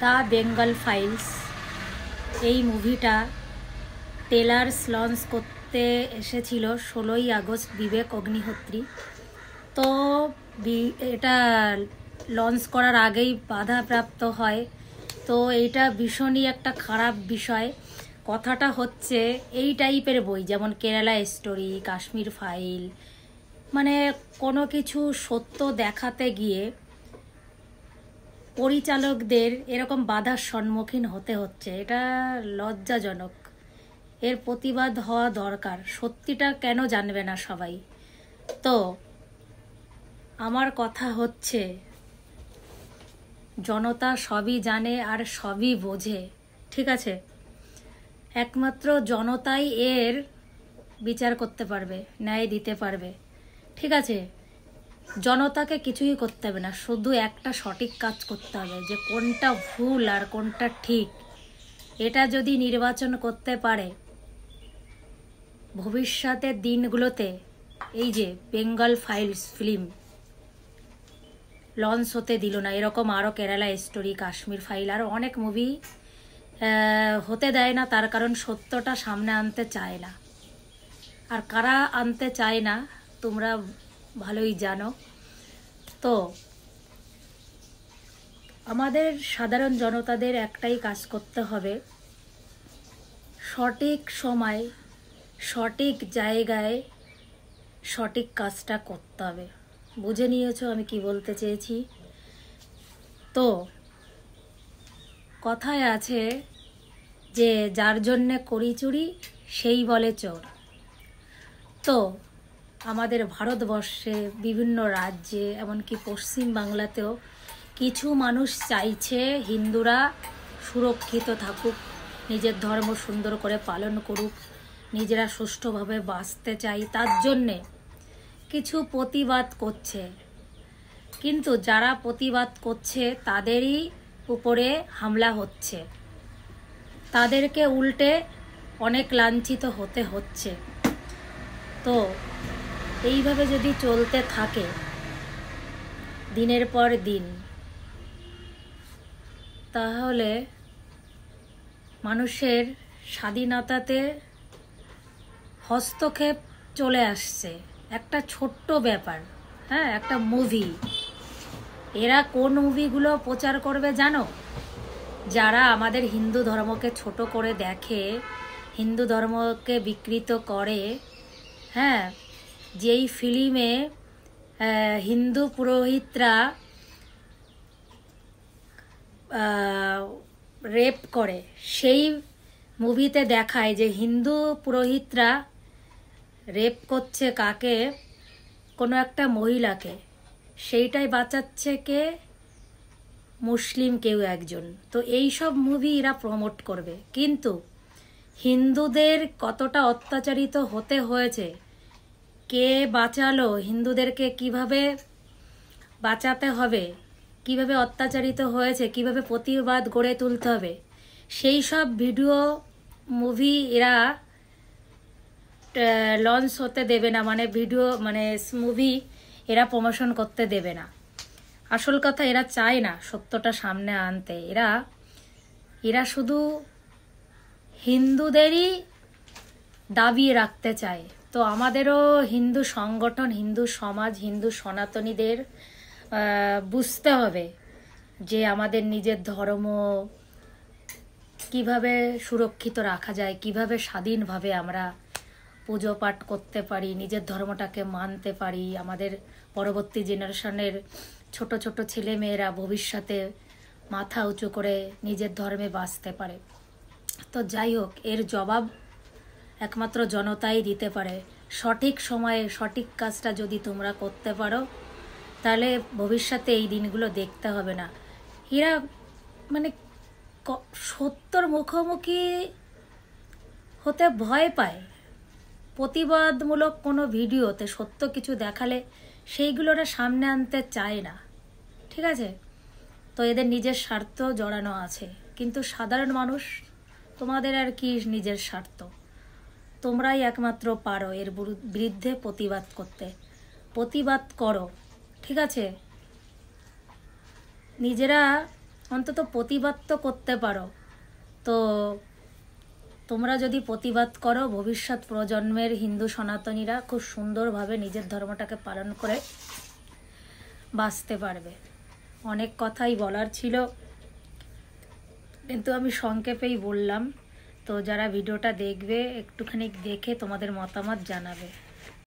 The Bengal files এই মুভিটা trailers launch করতে এসেছিল 16ই আগস্ট বিবেক অগ্নিহোত্রী। তো এটা লঞ্চ করার আগেই বাধাপ্রাপ্ত হয়। তো এইটা ভীষণই একটা খারাপ বিষয়। কথাটা হচ্ছে এই টাইপের বই যেমন কেরালা স্টোরি, কাশ্মীর ফাইল, মানে কোনো কিছু সত্য দেখাতে গিয়ে পরিচালকদের এরকম বাধার সম্মুখীন হতে হচ্ছে, এটা লজ্জাজনক। এর প্রতিবাদ হওয়া দরকার। সত্যিটা কেন জানবে না সবাই? তো আমার কথা হচ্ছে জনতা সবই জানে আর সবই বোঝে, ঠিক আছে? একমাত্র জনতাই এর বিচার করতে পারবে, ন্যায় দিতে পারবে, ঠিক আছে? জনতাকে কিছুই করতে হবে না, শুধু একটা সঠিক কাজ করতে হবে, যে কোনটা ভুল আর কোনটা ঠিক এটা যদি নির্বাচন করতে পারে, ভবিষ্যতের দিনগুলোতে এই যে বেঙ্গল ফাইলস ফিল্ম লঞ্চ হতে দিল না, এরকম আরও কেরালা স্টোরি, কাশ্মীর ফাইল, আরও অনেক মুভি হতে দেয় না, তার কারণ সত্যটা সামনে আনতে চায় না। আর কারা আনতে চায় না তোমরা ভালোই জানো। তো আমাদের সাধারণ জনতাদের একটাই কাজ করতে হবে, সঠিক সময় সঠিক জায়গায় সঠিক কাজটা করতে হবে। বুঝে নিয়েছো আমি কি বলতে চেয়েছি? তো কথায় আছে যে যার জন্যে করি চুরি সেই বলে চোর। তো আমাদের ভারতবর্ষে বিভিন্ন রাজ্যে এমনকি পশ্চিম বাংলাতেও কিছু মানুষ চাইছে হিন্দুরা সুরক্ষিত থাকুক, নিজের ধর্ম সুন্দর করে পালন করুক, নিজেরা সুষ্ঠুভাবে বাঁচতে চাই, তার জন্যে কিছু প্রতিবাদ করছে। কিন্তু যারা প্রতিবাদ করছে তাদেরই উপরে হামলা হচ্ছে, তাদেরকে উল্টে অনেক লাঞ্ছিত হতে হচ্ছে। তো এইভাবে যদি চলতে থাকে দিনের পর দিন, তাহলে মানুষের স্বাধীনতাতে হস্তক্ষেপ চলে আসছে। একটা ছোট্ট ব্যাপার, হ্যাঁ, একটা মুভি, এরা কোন মুভিগুলো প্রচার করবে জানো? যারা আমাদের হিন্দু ধর্মকে ছোট করে দেখে, হিন্দু ধর্মকে বিকৃত করে, হ্যাঁ, যেই ফিল্মে হিন্দু পুরোহিতরা রেপ করে, সেই মুভিতে দেখায় যে হিন্দু পুরোহিতরা রেপ করছে কাকে? কোনো একটা মহিলাকে। সেইটাই বাঁচাচ্ছে কে? মুসলিম কেউ একজন। তো এই সব মুভি এরা প্রমোট করবে, কিন্তু হিন্দুদের কতটা অত্যাচারিত হতে হয়েছে, কে বাঁচালো, হিন্দুদেরকে কিভাবে বাঁচাতে হবে, কিভাবে অত্যাচারিত হয়েছে, কিভাবে প্রতিবাদ গড়ে তুলতে হবে, সেই সব ভিডিও মুভি এরা লঞ্চ হতে দেবে না, মানে ভিডিও মানে মুভি এরা প্রমোশন করতে দেবে না। আসল কথা, এরা চায় না সত্যটা সামনে আনতে। এরা শুধু হিন্দুদেরই দাবি রাখতে চায়। তো আমাদেরও হিন্দু সংগঠন, হিন্দু সমাজ, হিন্দু সনাতনীদের বুঝতে হবে যে আমাদের নিজের ধর্ম কিভাবে সুরক্ষিত রাখা যায়, কিভাবে স্বাধীনভাবে আমরা পুজো পাঠ করতে পারি, নিজের ধর্মটাকে মানতে পারি, আমাদের পরবর্তী জেনারেশনের ছোট ছোট ছেলে মেয়েরা ভবিষ্যতে মাথা উঁচু করে নিজের ধর্মে বাঁচতে পারে। তো যাই হোক, এর জবাব একমাত্র জনতাই দিতে পারে। সঠিক সময়ে সঠিক কাজটা যদি তোমরা করতে পারো, তাহলে ভবিষ্যতে এই দিনগুলো দেখতে হবে না। এরা মানে সত্যর মুখোমুখি হতে ভয় পায়। প্রতিবাদমূলক কোনো ভিডিওতে সত্য কিছু দেখালে সেইগুলোরা সামনে আনতে চায় না, ঠিক আছে? তো এদের নিজের স্বার্থ জড়ানো আছে, কিন্তু সাধারণ মানুষ, তোমাদের আর কি নিজের স্বার্থ? তোমরাই একমাত্র পারো এর বিরুদ্ধে প্রতিবাদ করতে। প্রতিবাদ করো, ঠিক আছে? নিজেরা অন্তত প্রতিবাদ তো করতে পারো। তো তোমরা যদি প্রতিবাদ করো, ভবিষ্যৎ প্রজন্মের হিন্দু সনাতনীরা খুব সুন্দরভাবে নিজের ধর্মটাকে পালন করে বাঁচতে পারবে। অনেক কথাই বলার ছিল, কিন্তু আমি সংক্ষেপেই বললাম। তো যারা ভিডিওটা দেখবে একটুখানি দেখে তোমাদের মতামত জানাবে।